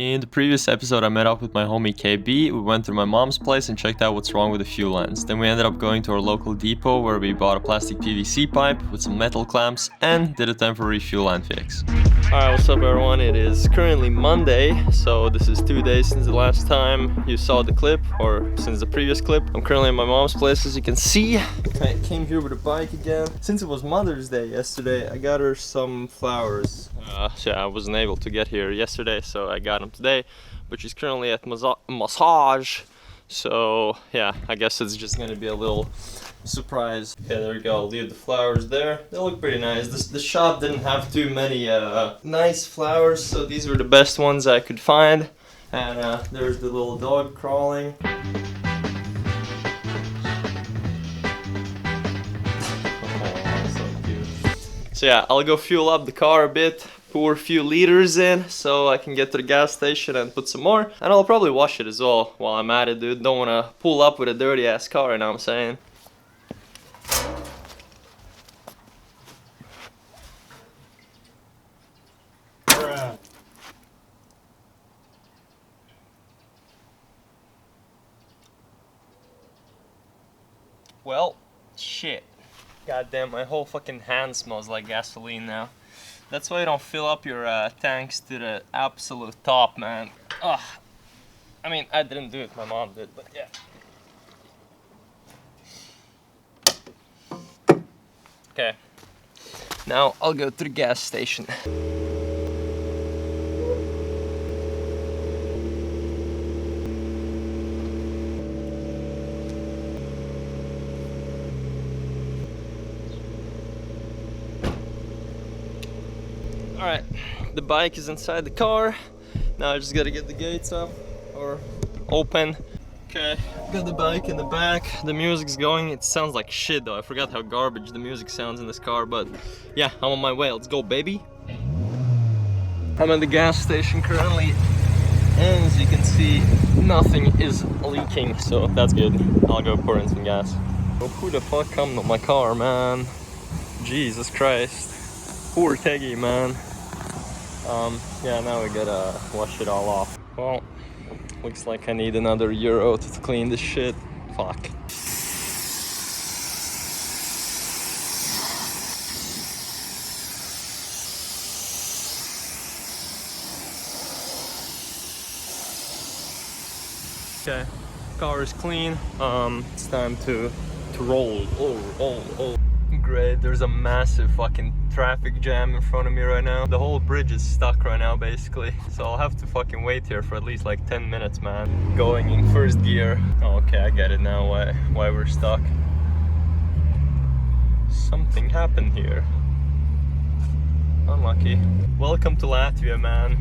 In the previous episode, I met up with my homie KB. We went to my mom's place and checked out what's wrong with the fuel lines. Then we ended up going to our local depot where we bought a plastic PVC pipe with some metal clamps and did a temporary fuel line fix. Alright, what's up everyone? It is currently Monday, so this is 2 days since the last time you saw the clip, or since the previous clip. I'm currently at my mom's place, as you can see. I came here with a bike again. Since it was Mother's Day yesterday, I got her some flowers. So yeah, I wasn't able to get here yesterday, so I got them today. But she's currently at massage, so yeah, I guess it's just gonna be a little surprise. Okay, there we go. I'll leave the flowers there. They look pretty nice. The shop didn't have too many nice flowers, so these were the best ones I could find. And there's the little dog crawling. Oh, so cute. So yeah, I'll go fuel up the car a bit, pour a few liters in so I can get to the gas station and put some more. And I'll probably wash it as well while I'm at it, dude. Don't want to pull up with a dirty ass car, you know what I'm saying? Well, shit. Goddamn, my whole fucking hand smells like gasoline now. That's why you don't fill up your tanks to the absolute top, man. Ugh. I mean, I didn't do it, my mom did, but yeah. Okay. Now I'll go to the gas station. Alright, the bike is inside the car. Now I just gotta get the gates up or open. Okay, got the bike in the back. The music's going. It sounds like shit though. I forgot how garbage the music sounds in this car, but yeah, I'm on my way. Let's go, baby. I'm at the gas station currently, and as you can see, nothing is leaking, so that's good. I'll go pour in some gas. Oh, who the fuck come to my car, man? Jesus Christ. Poor Teggy, man. Yeah, now we gotta wash it all off. Well, looks like I need another euro to clean this shit. Fuck. Okay, car is clean. It's time to roll. Oh. Great, there's a massive fucking traffic jam in front of me right now. The whole bridge is stuck right now, basically. So I'll have to fucking wait here for at least like 10 minutes, man. Going in first gear. Oh, okay, I get it now why we're stuck. Something happened here. Unlucky. Welcome to Latvia, man.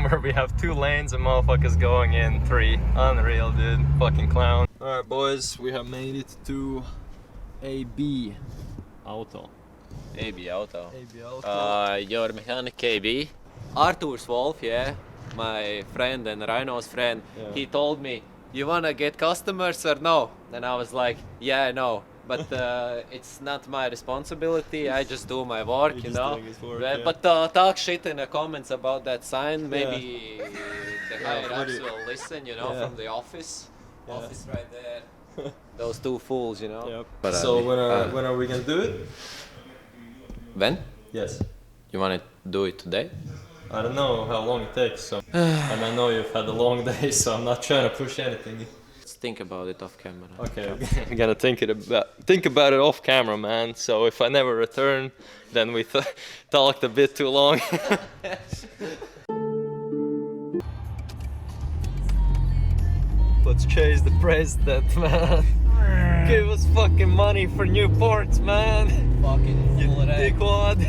Where we have 2 lanes and motherfuckers going in 3. Unreal, dude. Fucking clown. Alright, boys, we have made it to AB Auto. AB Auto. AB Auto. Your mechanic KB. Arthur's Wolf, yeah. My friend and Rhino's friend. Yeah. He told me, you wanna get customers or no? And I was like, yeah, I know. But it's not my responsibility. I just do my work, you know. Work, yeah. yeah. But talk shit in the comments about that sign. Maybe the higher ups will listen, you know, from the office. Yeah. Office right there. Those 2 fools, you know. Yep. But, So when are we gonna do it? When? Yes. You wanna do it today? I don't know how long it takes, so and I know you've had a long day, so I'm not trying to push anything. Let's think about it off camera. Okay, we gotta think about it off camera, man. So if I never return, then we talked a bit too long. Let's chase the president, man. Give us fucking money for new ports, man. Fucking You dickwad.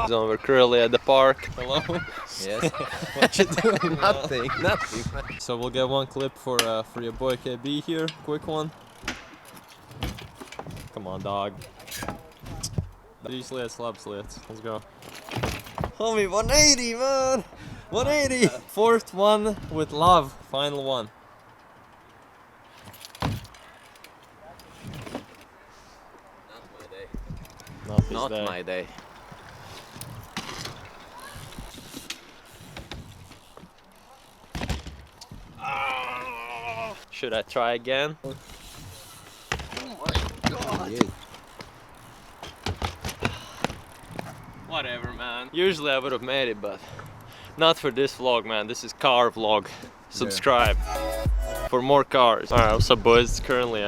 So we're currently at the park. Hello. Yes. What you doing? Nothing. So we'll get one clip for your boy KB here. Quick one. Come on, dog. 3 slits, lap slits. Let's go. Homie, 180, man. 180. 4th one with love. Final one. Not my day. Should I try again? Oh my god. Yeah. Whatever, man. Usually I would have made it, but not for this vlog, man. This is car vlog. Subscribe for more cars. Alright, what's up, boys? It's currently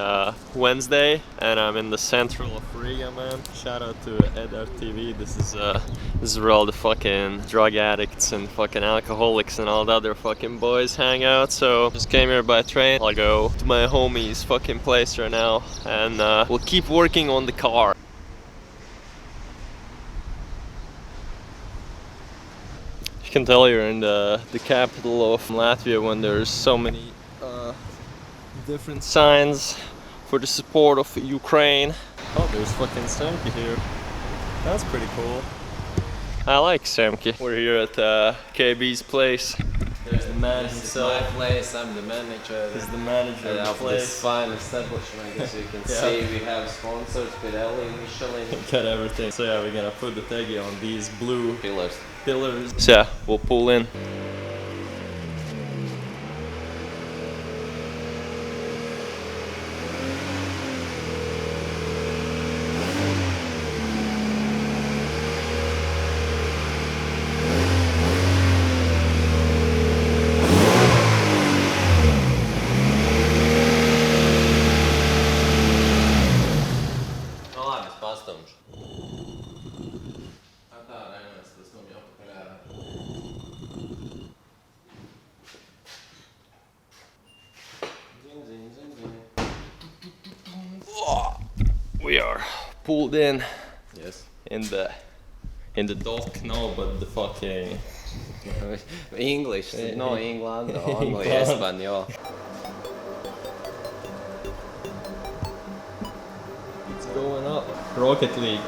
Wednesday and I'm in the central of Riga, man. Shout out to Edar TV. This is where all the fucking drug addicts and fucking alcoholics and all the other fucking boys hang out. So just came here by train. I'll go to my homie's fucking place right now and we'll keep working on the car. You can tell you're in the capital of Latvia when there's so many different signs for the support of Ukraine. Oh, there's fucking Semke here. That's pretty cool. I like Semke. We're here at KB's place. There's the man himself. This is my place, I'm the manager. He's the manager of the Of place. this fine establishment. As you can see, we have sponsors, Pirelli, Michelin. Got everything. So yeah, we're gonna put the teggy on these blue Pillars. pillars. So yeah, we'll pull in. We are pulled in. Yes. In the dock, no, but the fucking English, no England, only England. Espanol. It's going up. Rocket League.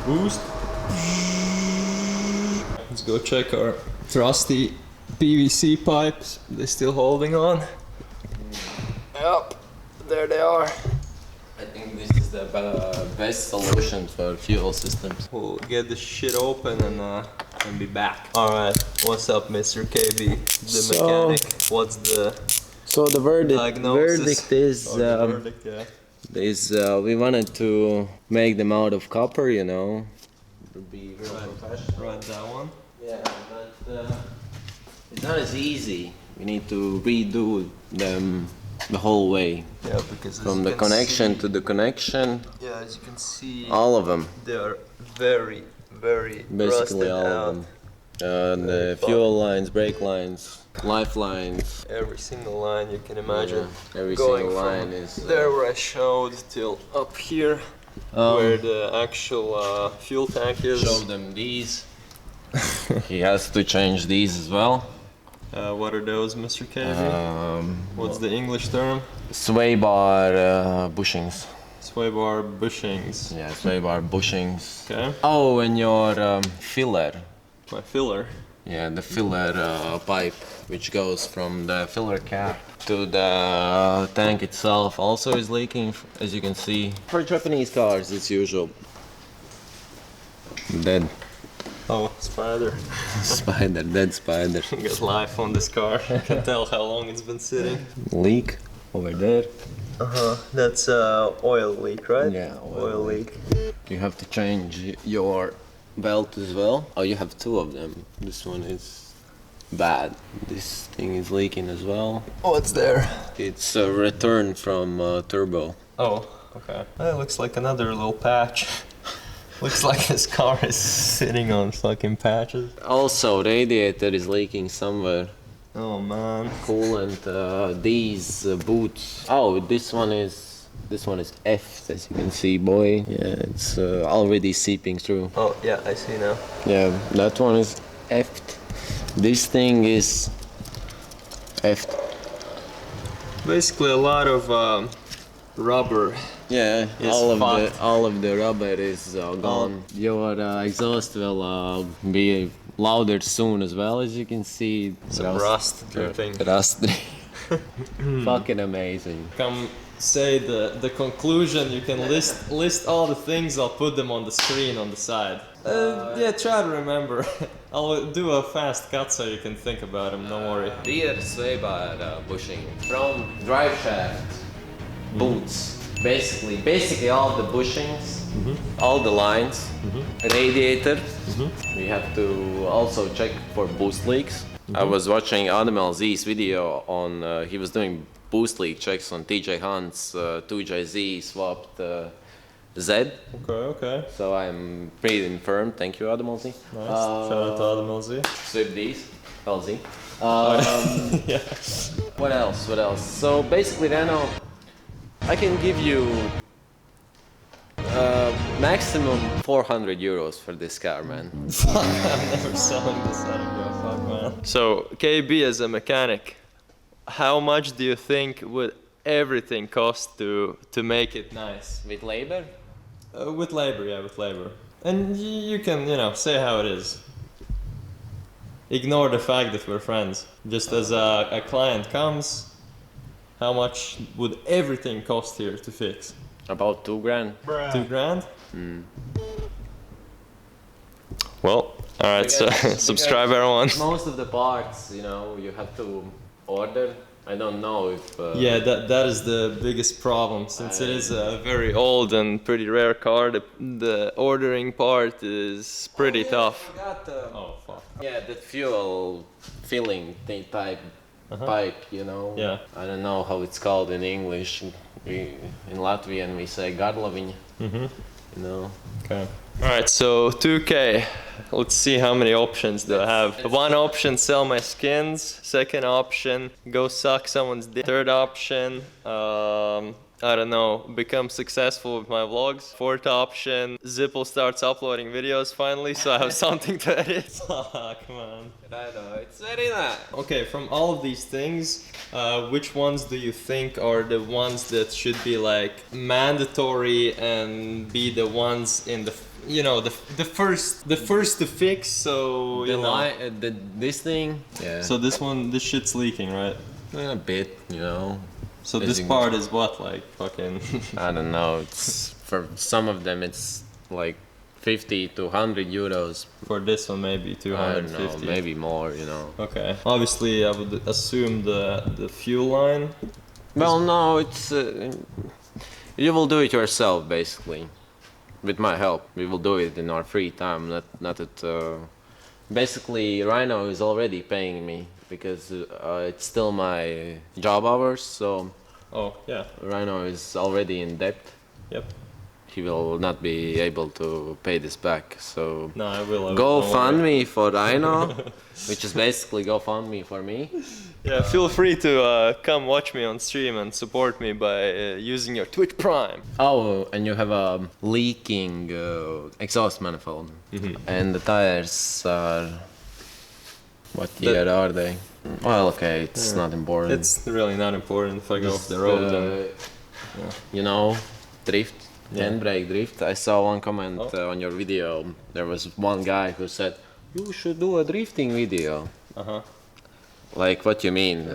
Boost. Let's go check our trusty PVC pipes. They're still holding on. Yep, there they are. I think this is the best solution for fuel systems. We'll get this shit open and be back. Alright, what's up, Mr. KB, the mechanic? What's the So the verdict, diagnosis? is, or the verdict, yeah. we wanted to make them out of copper, you know. To be real professional. Right, that one. Yeah, but it's not as easy. We need to redo them the whole way. Yeah, because From the connection to the connection, yeah, as you can see, all of them. they are very, very Basically rusted all out. of them. The fuel lines, brake lines, lifelines. Every single line you can imagine. Yeah, every going single from line is there where I showed till up here, where the actual fuel tank is. show them these. He has to change these as well. What are those, Mr. KB? What's the English term? Sway bar bushings. Sway bar bushings. Yeah, sway bar bushings. Okay. Oh, and your filler. My filler. Yeah, the filler pipe, which goes from the filler cap to the tank itself, also is leaking, as you can see. For Japanese cars, it's usual. Dead Oh, spider. spider, dead spider. Got life on this car. You can tell how long it's been sitting. Leak over there. That's oil leak, right? Yeah, oil leak. You have to change your belt as well. Oh, you have two of them. This one is bad. This thing is leaking as well. What's there? It's a return from turbo. Oh, okay. That looks like another little patch. Looks like this car is sitting on fucking patches. Also, radiator is leaking somewhere. Oh man. Coolant. These boots. Oh, this one is F, as you can see, boy. Yeah, it's already seeping through. Oh yeah, I see now. Yeah, that one is F. This thing is F. Basically a lot of rubber. Yeah, It's all of the rubber is gone. Your exhaust will be louder soon as well, as you can see. Some rust dripping. Rust. Fucking amazing. Come say the conclusion, you can list all the things. I'll put them on the screen on the side. Yeah, try to remember. I'll do a fast cut so you can think about them. Don't worry. Rear swaybar bushing, front drive shaft, boots, basically all the bushings, all the lines, radiator. We have to also check for boost leaks. I was watching Adam LZ's video on, he was doing boost leak checks on TJ Hunt's 2JZ swapped Z. Okay. So I'm pretty informed. Thank you, Adam LZ. Nice. Shout out to Adam LZ. Swip these, LZ. Yeah. What else? So basically, Renault, I can give you maximum 400 euros for this car, man. Fuck, I'm never selling this. I don't give a fuck, man. So, KB as a mechanic, how much do you think would everything cost to make it nice? With labor? With labor, yeah, with labor. And you can, say how it is. Ignore the fact that we're friends. Just as a client comes, how much would everything cost here to fix? About 2 grand. 2 grand? Well, alright, so subscribe everyone. Most of the parts, you have to order. I don't know if... Yeah, that is the biggest problem, since it is a very old and pretty rare car. The ordering part is pretty tough. Oh, fuck. Yeah, that fuel filling thing type pipe, Yeah. I don't know how it's called in English. In Latvian we say garlaviņa. Okay. Alright, so 2K. Let's see how many options do I have. One option, sell my skins. Second option, go suck someone's dick. Third option, I don't know, become successful with my vlogs. Fourth option, Zippel starts uploading videos finally, so I have something to edit. Fuck, man. I know, it's very nice. Okay, from all of these things, which ones do you think are the ones that should be like mandatory and be the ones in the the first to fix? So this thing. Yeah. So this shit's leaking, right? A bit, So this part is what, like fucking? I don't know. It's for some of them it's like 50 to 100 euros. For this one, maybe 250. I don't know, maybe more, Okay. Obviously, I would assume the fuel line. Well, no, it's you will do it yourself, basically. With my help, we will do it in our free time. Not at. Basically, Rhino is already paying me because it's still my job hours. So. Oh yeah. Rhino is already in debt. Yep. He will not be able to pay this back. So. No, I will. Go fund me for Rhino, which is basically go fund me for me. Yeah, feel free to come watch me on stream and support me by using your Twitch Prime. Oh, and you have a leaking exhaust manifold. And the tires are... What year are they? Well, okay, it's not important. It's really not important if I go off the road. Drift, handbrake drift. I saw one comment on your video. There was one guy who said, you should do a drifting video. Like, what you mean?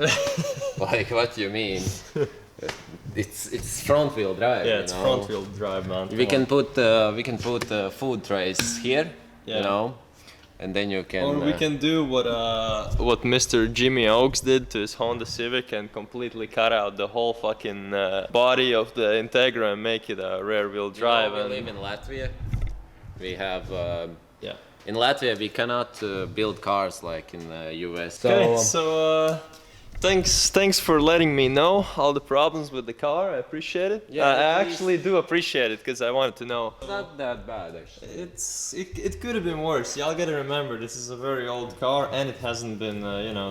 Like, what you mean? It's front wheel drive. Yeah, it's front wheel drive, man. We can put food trays here, and then you can. Or we can do what Mr. Jimmy Oaks did to his Honda Civic and completely cut out the whole fucking body of the Integra and make it a rear wheel drive. We live in Latvia. We have. Yeah. In Latvia, we cannot build cars like in the US. Okay, so thanks for letting me know all the problems with the car. I appreciate it. Yeah, I actually do appreciate it because I wanted to know. It's not that bad, actually. It could have been worse. Y'all gotta remember, this is a very old car and it hasn't been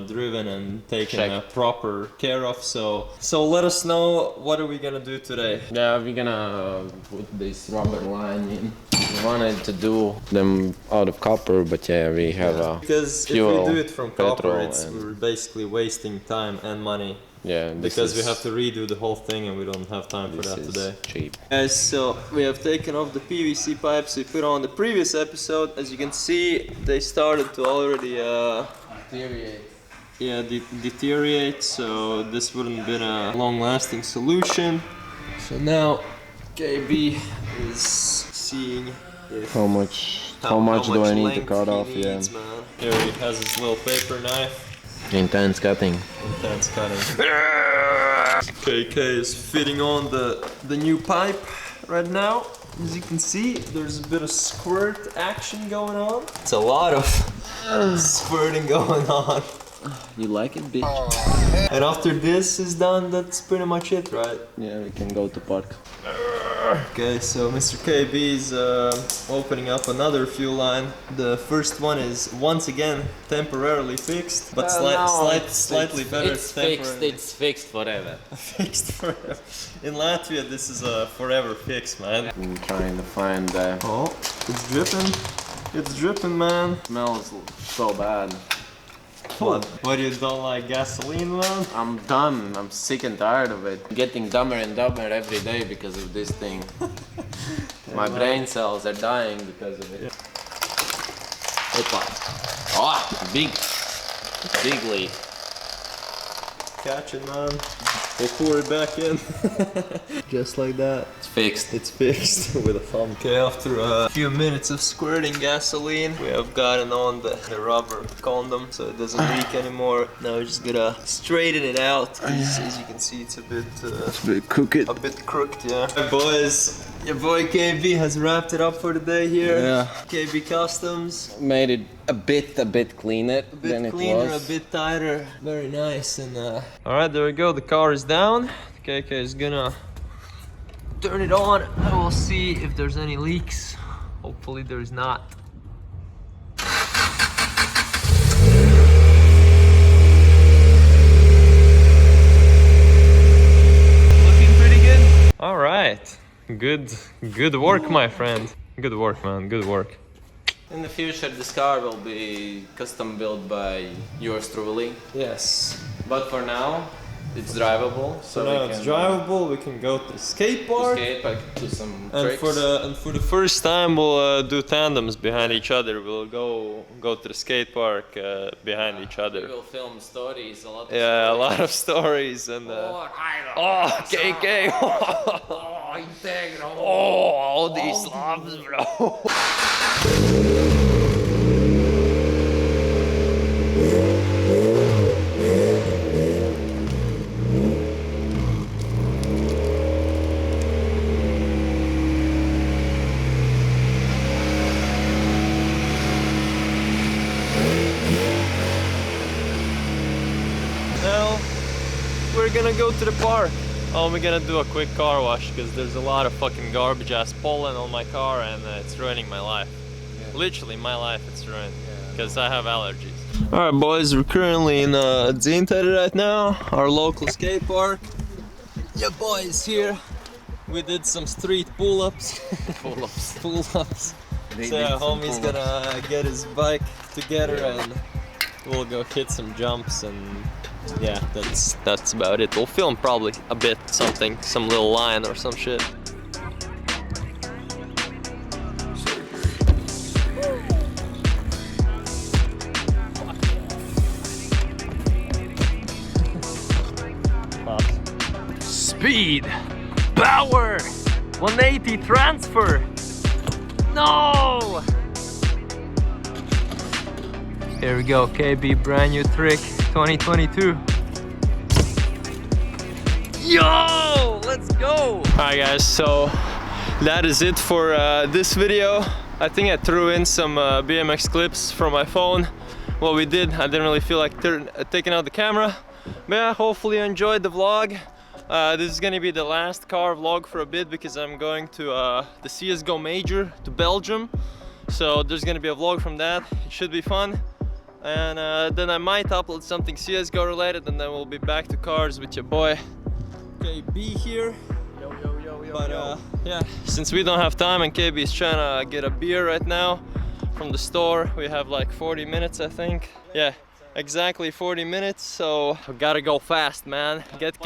driven and taken proper care of. So let us know, what are we gonna do today? Yeah, we're gonna put this rubber line in. We wanted to do them out of copper, but yeah, we have because fuel, if we do it from copper, and we're basically wasting time and money. Yeah, because we have to redo the whole thing and we don't have time for that today. Cheap. Guys, so we have taken off the PVC pipes we put on the previous episode. As you can see, they started to already deteriorate. So this wouldn't have been a long-lasting solution. So now KB is seeing if How much do I need to cut off? Man. Here he has his little paper knife. Intense cutting. Intense cutting. KK is fitting on the new pipe right now. As you can see, there's a bit of squirt action going on. It's a lot of squirting going on. You like it, bitch? And after this is done, that's pretty much it, right? Yeah, we can go to park. Okay, so Mr. KB is opening up another fuel line. The first one is once again temporarily fixed, but slightly better. It's fixed forever. Fixed forever. In Latvia, this is a forever fix, man. I'm trying to find Oh, it's dripping. It's dripping, man. Smells so bad. What? What, you don't like gasoline, man? I'm done. I'm sick and tired of it. Getting dumber and dumber every day because of this thing. My brain cells are dying because of it. Opa. Oh, big leaf. Catch it, man. We'll pour it back in. Just like that. It's fixed. It's fixed with a thumb. Okay, after a few minutes of squirting gasoline, we have gotten on the rubber condom so it doesn't leak anymore. Now we're just gonna straighten it out. As you can see, it's a bit crooked. A bit crooked, yeah. Hey boys, your boy KB has wrapped it up for the day here. Yeah. KB Customs. Made it a bit cleaner than it Cleaner, was. a bit tighter. Very nice. And alright, there we go. The car is down. KK is gonna turn it on. I will see if there's any leaks. Hopefully there's not. Looking pretty good. Alright. Good work, my friend. Good work, man. Good work. In the future, this car will be custom built by yours truly. Yes. But for now, it's drivable. So now it's drivable. We can go to the skate park. Do some And tricks. for the first time, we'll do tandems behind each other. We'll go to the skate park behind each We other. will film stories, a lot of Yeah, a lot of stories and. Oh, KK! Oh, Integra! Oh, all these slobs, bro. Now we're gonna go to the park. Oh, we're gonna do a quick car wash because there's a lot of fucking garbage ass pollen on my car and it's ruining my life. Yeah. Literally my life it's ruined because I have allergies. Alright boys, we're currently in Integra right now, our local skate park. Your boy is here. We did some street pull-ups. Pull-ups. So homie's gonna get his bike together and we'll go hit some jumps and yeah, that's about it. We'll film probably a bit, some little line or some shit. Speed, power, 180 transfer. No! Here we go, KB brand new trick 2022. Yo, let's go! Alright guys, so that is it for this video. I think I threw in some BMX clips from my phone. What we did, I didn't really feel like taking out the camera. But yeah, hopefully you enjoyed the vlog. This is gonna be the last car vlog for a bit because I'm going to the CSGO Major to Belgium. So there's gonna be a vlog from that. It should be fun. And then I might upload something CSGO related and then we'll be back to cars with your boy KB here. But yeah, since we don't have time and KB is trying to get a beer right now from the store, we have like 40 minutes I think. Yeah, exactly 40 minutes, so we gotta go fast, man. Get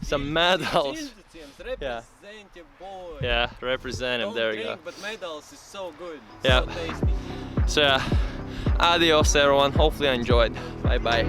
some medals. Yeah. Yeah, represent him. There we go. But medals is so good. Yeah. So tasty. So yeah, adios everyone. Hopefully you enjoyed. Bye bye.